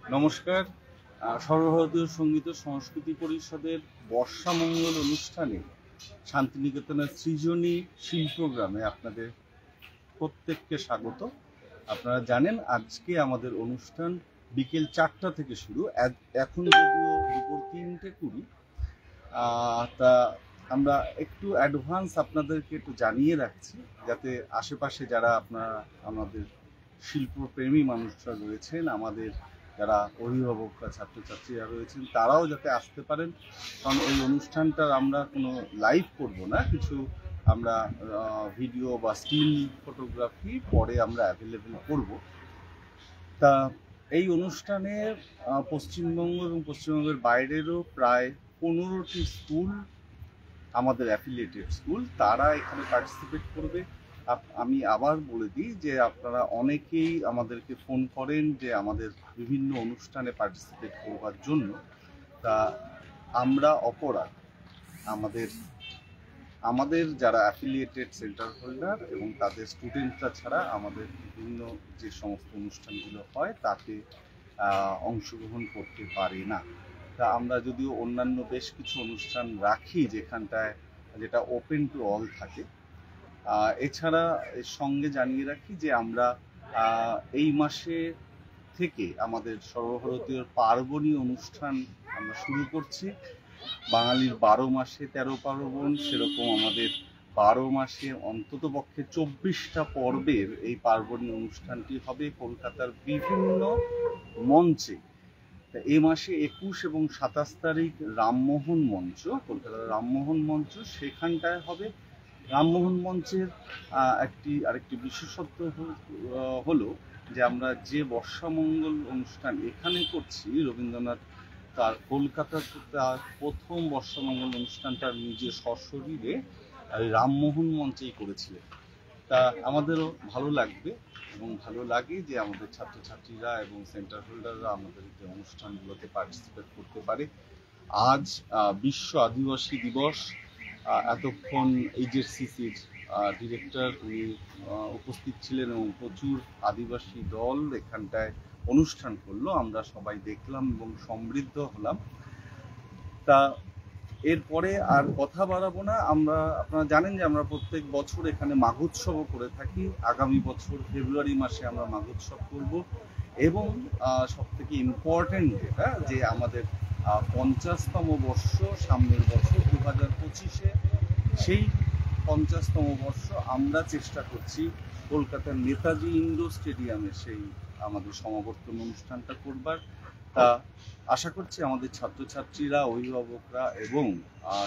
নমস্কার। সর্বভারতীয় সঙ্গীত ও সংস্কৃতি পরিষদের বর্ষামঙ্গল অনুষ্ঠানে শান্তিনিকেতনের সৃজনী শিল্পগ্রামে আপনাদের প্রত্যেককে স্বাগত। আপনারা জানেন আজকে আমাদের অনুষ্ঠান বিকেল 4টা থেকে শুরু। এখন যদিও দুপুর 3:20, তা আমরা একটু অ্যাডভান্স আপনাদেরকে একটু জানিয়ে রাখছি, যাতে আশেপাশে যারা আপনারা আমাদের শিল্পপ্রেমী মানুষরা রয়েছেন, আমাদের যারা অভিভাবক বা ছাত্রছাত্রীরা রয়েছেন, তারাও যাতে আসতে পারেন। কারণ এই অনুষ্ঠানটার আমরা কোনো লাইভ করব না, কিছু আমরা ভিডিও বা স্টিল ফটোগ্রাফি পরে আমরা অ্যাভেলেবেল করব। তা এই অনুষ্ঠানে পশ্চিমবঙ্গ এবং পশ্চিমবঙ্গের বাইরেরও প্রায় 15টি স্কুল, আমাদের অ্যাফিলিয়েটেড স্কুল, তারা এখানে পার্টিসিপেট করবে। আমি আবার বলে দিই যে আপনারা অনেকেই আমাদেরকে ফোন করেন যে আমাদের বিভিন্ন অনুষ্ঠানে পার্টিসিপেট করবার জন্য। তা আমরা অপরাধ, আমাদের যারা অ্যাফিলিয়েটেড সেন্টার হোল্ডার এবং তাদের স্টুডেন্টরা ছাড়া আমাদের বিভিন্ন যে সমস্ত অনুষ্ঠানগুলো হয় তাতে অংশগ্রহণ করতে পারে না। তা আমরা যদিও অন্যান্য বেশ কিছু অনুষ্ঠান রাখি যেটা ওপেন টু অল থাকে। এছাড়া এর সঙ্গে জানিয়ে রাখি যে আমরা এই মাসে থেকে আমাদের সর্বভারতীয় পার্বণী অনুষ্ঠান আমরা শুরু করছি। বাঙালির 12 মাসে 13 পার্বণ, সেরকম আমাদের 12 মাসে অন্তত পক্ষে 24টা পর্বের এই পার্বণী অনুষ্ঠানটি হবে কলকাতার বিভিন্ন মঞ্চে। এই মাসে 21 এবং 27 তারিখ রামমোহন মঞ্চ, কলকাতার রামমোহন মঞ্চ, সেখানটায় হবে। রামমোহন মঞ্চের আরেকটি বিশেষত্ব হলো যে আমরা যে বর্ষামঙ্গল অনুষ্ঠান এখানে করছি, রবীন্দ্রনাথ তার কলকাতাতে তার প্রথম বর্ষামঙ্গল অনুষ্ঠানটা নিজে সশরীরে রামমোহন মঞ্চেই করেছিলেন। তা আমাদেরও ভালো লাগবে এবং ভালো লাগে যে আমাদের ছাত্রছাত্রীরা এবং সেন্টার হোল্ডাররা আমাদের এই অনুষ্ঠানগুলোতে পার্টিসিপেট করতে পারে। আজ বিশ্ব আদিবাসী দিবস। এতক্ষণ এইচএসসিসির ডিরেক্টর উনি উপস্থিত ছিলেন এবং প্রচুর আদিবাসী দল এখানটায় অনুষ্ঠান করলো, আমরা সবাই দেখলাম এবং সমৃদ্ধ হলাম। তা এরপরে আর কথা বাড়াবো না। আপনারা জানেন যে আমরা প্রত্যেক বছর এখানে মাঘোৎসবও করে থাকি। আগামী বছর ফেব্রুয়ারি মাসে আমরা মাঘোৎসব করব এবং সবথেকে ইম্পর্টেন্ট যেটা, যে আমাদের 50তম বর্ষ সামনের বছর 2025-এ, সেই 50তম বর্ষ আমরা চেষ্টা করছি কলকাতার নেতাজি ইন্ডোর স্টেডিয়ামে সেই আমাদের সমাবর্তন অনুষ্ঠানটা করবার। তা আশা করছি আমাদের ছাত্রছাত্রীরা, অভিভাবকরা এবং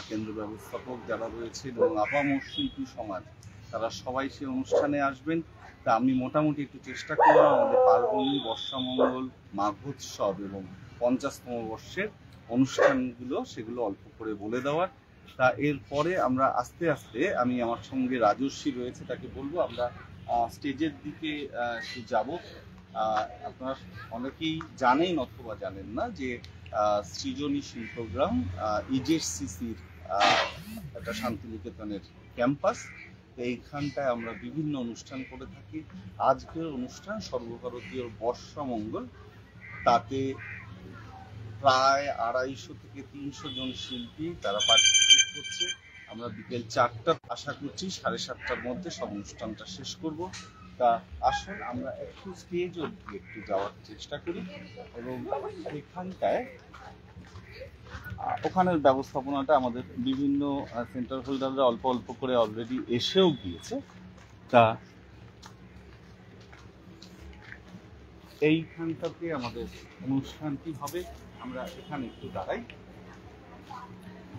কেন্দ্র ব্যবস্থাপক যারা রয়েছেন এবং আপামর শিল্পী সমাজ, তারা সবাই সেই অনুষ্ঠানে আসবেন। তা আমি মোটামুটি একটু চেষ্টা করলাম আমাদের পার্বণী, বর্ষামঙ্গল, মাঘোৎসব এবং 50তম বর্ষের অনুষ্ঠানগুলো সেগুলো অল্প করে বলে দেওয়ার। তা এরপরে আমরা আস্তে আস্তে, আমি আমার সঙ্গে রাজস্বী রয়েছে, তাকে বলবো আমরা স্টেজের দিকে একটু যাব। আপনারা অনেকেই জানেন অথবা জানেন না যে সৃজনী শিল্পগ্রাম এইচএসসিসির একটা শান্তিনিকেতনের ক্যাম্পাস। এইখানটায় আমরা বিভিন্ন অনুষ্ঠান করে থাকি। আজকের অনুষ্ঠান সর্বভারতীয় বর্ষামঙ্গল, তাতে প্রায় 250 থেকে 300 জন শিল্পী তারা পার্টিসিপেট করছে। আমরা বিকেল 4টা, আশা করছি 7:30টার মধ্যে সব অনুষ্ঠানটা শেষ করব। তা আসুন আমরা একটু স্টেজ অবধি একটু যাওয়ার চেষ্টা করি এবং এখানটায় ওখানের ব্যবস্থাপনাটা আমাদের বিভিন্ন সেন্টার হোল্ডাররা অল্প অল্প করে অলরেডি এসেও গিয়েছে। তা এইখানটাতে আমাদের অনুষ্ঠানটি হবে। আমরা এখানে একটু দাঁড়াই।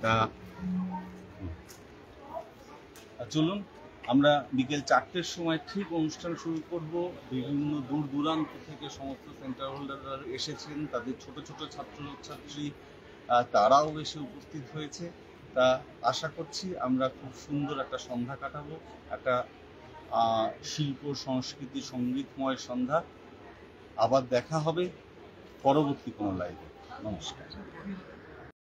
তা চলুন, আমরা বিকেল 4টের সময় ঠিক অনুষ্ঠান শুরু করব। বিভিন্ন দূর দূরান্ত থেকে সমস্ত সেন্টার হোল্ডাররা এসেছেন, তাদের ছোট ছোট ছাত্রছাত্রী তারাও এসে উপস্থিত হয়েছে। তা আশা করছি আমরা খুব সুন্দর একটা সন্ধ্যা কাটাবো, একটা শিল্প সংস্কৃতি সঙ্গীতময় সন্ধ্যা। আবার দেখা হবে পরবর্তী কোনো লাইভে। নমস্কার।